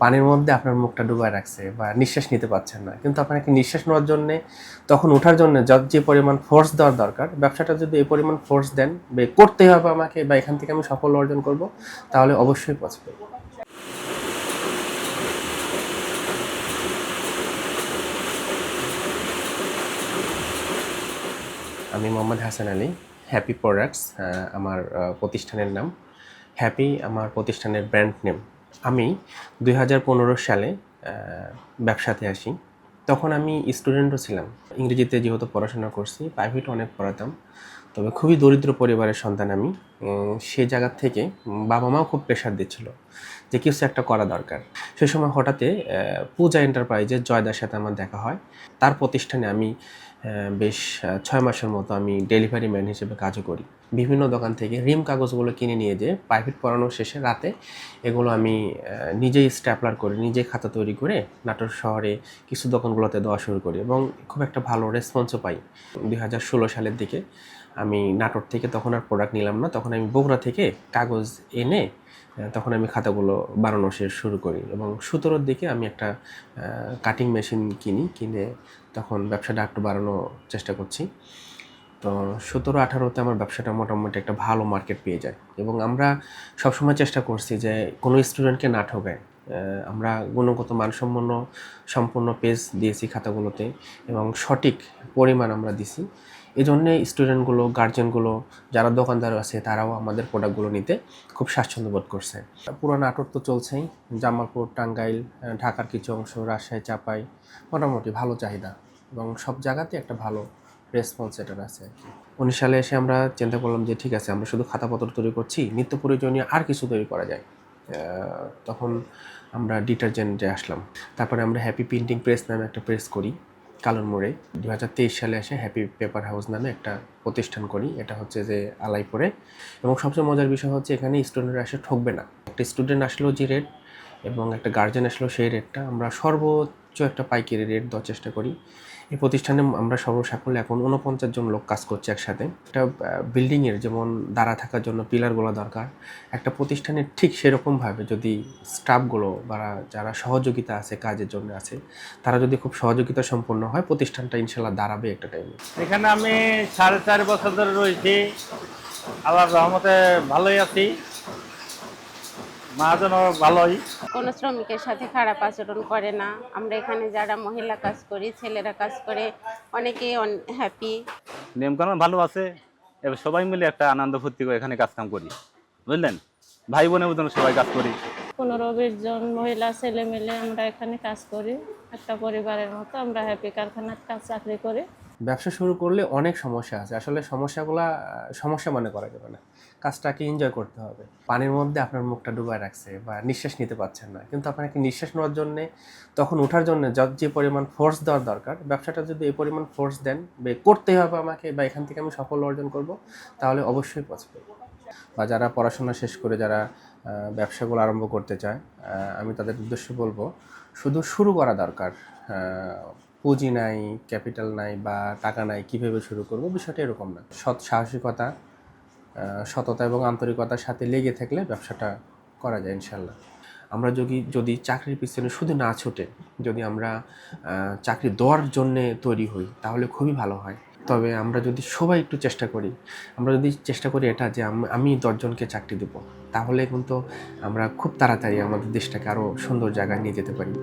পানির মধ্যে আপনার মুখটা ডুবায় রাখছে বা নিঃশ্বাস নিতে পারছেন না, কিন্তু আপনাকে নিঃশ্বাস নেওয়ার জন্য তখন ওঠার জন্য যে পরিমাণ ফোর্স দেওয়ার দরকার, ব্যবসাটা যদি এই পরিমাণ ফোর্স দেন বা করতেই হবে আমাকে বা এখান থেকে আমি সাফল্য অর্জন করব, তাহলে অবশ্যই পসিবল। আমি মোহাম্মদ হাসান আলী। হ্যাপি প্রোডাক্টস আমার প্রতিষ্ঠানের নাম। হ্যাপি আমার প্রতিষ্ঠানের ব্র্যান্ড নেম। আমি 2015 সালে ব্যবসাতে আসি। তখন আমি স্টুডেন্টও ছিলাম। ইংরেজিতে যেহেতু পড়াশোনা করছি, প্রাইভেট অনেক পড়াতাম। তবে খুবই দরিদ্র পরিবারের সন্তান আমি। সে জায়গা থেকে বাবা মাও খুব প্রেশার দিচ্ছিল যে কিছু একটা করা দরকার। সে সময় হঠাৎই পূজা এন্টারপ্রাইজের জয়দার সাথে আমার দেখা হয়। তার প্রতিষ্ঠানে আমি বেশ 6 মাসের মতো আমি ডেলিভারি ম্যান হিসেবে কাজও করি। বিভিন্ন দোকান থেকে রিম কাগজগুলো কিনে নিয়ে যেয়ে প্রাইভেট পড়ানোর শেষে রাতে এগুলো আমি নিজেই স্ট্যাপলার করে, নিজেই খাতা তৈরি করে নাটোর শহরে কিছু দোকানগুলোতে দেওয়া শুরু করি এবং খুব একটা ভালো রেসপন্সও পাই। 2016 সালের দিকে আমি নাটোর থেকে তখন আর প্রোডাক্ট নিলাম না। তখন আমি বগুড়া থেকে কাগজ এনে তখন আমি খাতাগুলো বানানো শুরু করি এবং 17-র দিকে আমি একটা কাটিং মেশিন কিনে তখন ব্যবসাটা একটু বাড়ানোর চেষ্টা করছি। তো 17-18-তে আমার ব্যবসাটা মোটামুটি একটা ভালো মার্কেট পেয়ে যায় এবং আমরা সবসময় চেষ্টা করছি যে কোনো স্টুডেন্টকে না ঠকায়। আমরা গুণগত সম্পূর্ণ পেজ দিয়েছি খাতাগুলোতে এবং সঠিক পরিমাণ আমরা দিছি। এজন্যে স্টুডেন্টগুলো, গার্জেনগুলো, যারা দোকানদার আছে তারাও আমাদের প্রোডাক্টগুলো নিতে খুব স্বাচ্ছন্দ্য বোধ করছে। পুরো নাটোর তো চলছেই, জামালপুর, টাঙ্গাইল, ঢাকার কিছু অংশ, রাজশাহী, চাপাই মোটামুটি ভালো চাহিদা এবং সব জায়গাতে একটা ভালো রেসপন্স এটার আছে আর কি। 19 সালে এসে আমরা চিন্তা করলাম যে ঠিক আছে, আমরা শুধু খাতাপত্র তৈরি করছি, নিত্য প্রয়োজনীয় আর কিছু তৈরি করা যায়। তখন আমরা ডিটারজেন্টে আসলাম। তারপরে আমরা হ্যাপি প্রিন্টিং প্রেস নামে একটা প্রেস করি কালোর মোড়ে। 2023 সালে এসে হ্যাপি পেপার হাউস নামে একটা প্রতিষ্ঠান করি। এটা হচ্ছে যে আলাইপুরে। এবং সবচেয়ে মজার বিষয় হচ্ছে এখানে স্টুডেন্টরা এসে ঠকবে না। একটা স্টুডেন্ট আসলেও যে রেট এবং একটা গার্জেন আসলেও সেই রেটটা আমরা সর্বোচ্চ একটা পাইকারি রেট দেওয়ার চেষ্টা করি। এই প্রতিষ্ঠানে আমরা সর্বসাকুল্যে এখন 49 জন লোক কাজ করছে একসাথে। একটা বিল্ডিংয়ের যেমন দাঁড়া থাকার জন্য পিলারগুলো দরকার, একটা প্রতিষ্ঠানের ঠিক সেরকমভাবে যদি স্টাফগুলো বা যারা সহযোগিতা আছে, কাজের জন্য আছে, তারা যদি খুব সহযোগিতা সম্পন্ন হয়, প্রতিষ্ঠানটা ইনশাল্লাহ দাঁড়াবে একটা টাইমে। এখানে আমি 4.5 বছর ধরে রয়েছি। আল্লাহর রহমতে ভালোই আছি, মহাজনও ভালোই। কোনো শ্রমিকের সাথে খারাপ আচরণ করে না। আমরা এখানে যারা মহিলা কাজ করি, ছেলেরা কাজ করে, অনেকেই হ্যাপি। নিয়মকানুন ভালো আছে, এবার সবাই মিলে একটা আনন্দ ফুর্তি করে এখানে কাজ কাম করি, বুঝলেন, ভাই বোনের মতন সবাই কাজ করি। 15-20 জন মহিলা ছেলে মিলে আমরা এখানে কাজ করি। একটা পরিবারের মতো আমরা হ্যাপি কারখানার কাজ চাকরি করি। ব্যবসা শুরু করলে অনেক সমস্যা আছে, আসলে সমস্যা মনে করা যাবে না, কাজটাকে এনজয় করতে হবে। পানির মধ্যে আপনার মুখটা ডুবায় রাখছে বা নিঃশ্বাস নিতে পারছেন না, কিন্তু আপনাকে নিঃশ্বাস নেওয়ার জন্যে তখন ওঠার জন্য যে পরিমাণ ফোর্স দেওয়ার দরকার, ব্যবসাটা যদি এই পরিমাণ ফোর্স দেন বা করতেই হবে আমাকে বা এখান থেকে আমি সাফল্য অর্জন করব, তাহলে অবশ্যই পসিবল। বা যারা পড়াশোনা শেষ করে যারা ব্যবসাগুলো আরম্ভ করতে চায়, আমি তাদের উদ্দেশ্যে বলবো শুধু শুরু করা দরকার। পুঁজি নাই, ক্যাপিটাল নাই বা টাকা নাই, কীভাবে শুরু করব, বিষয়টা এরকম না। সাহসিকতা, সততা এবং আন্তরিকতার সাথে লেগে থাকলে ব্যবসাটা করা যায় ইনশাল্লাহ। আমরা যদি চাকরির পিছনে শুধু না ছুটে যদি আমরা চাকরি দেওয়ার জন্যে তৈরি হই, তাহলে খুবই ভালো হয়। তবে আমরা যদি সবাই একটু চেষ্টা করি, আমরা যদি চেষ্টা করি এটা যে আমি 10 জনকে চাকরি দেবো, তাহলে কিন্তু আমরা খুব তাড়াতাড়ি আমাদের দেশটাকে আরও সুন্দর জায়গায় নিয়ে যেতে পারি।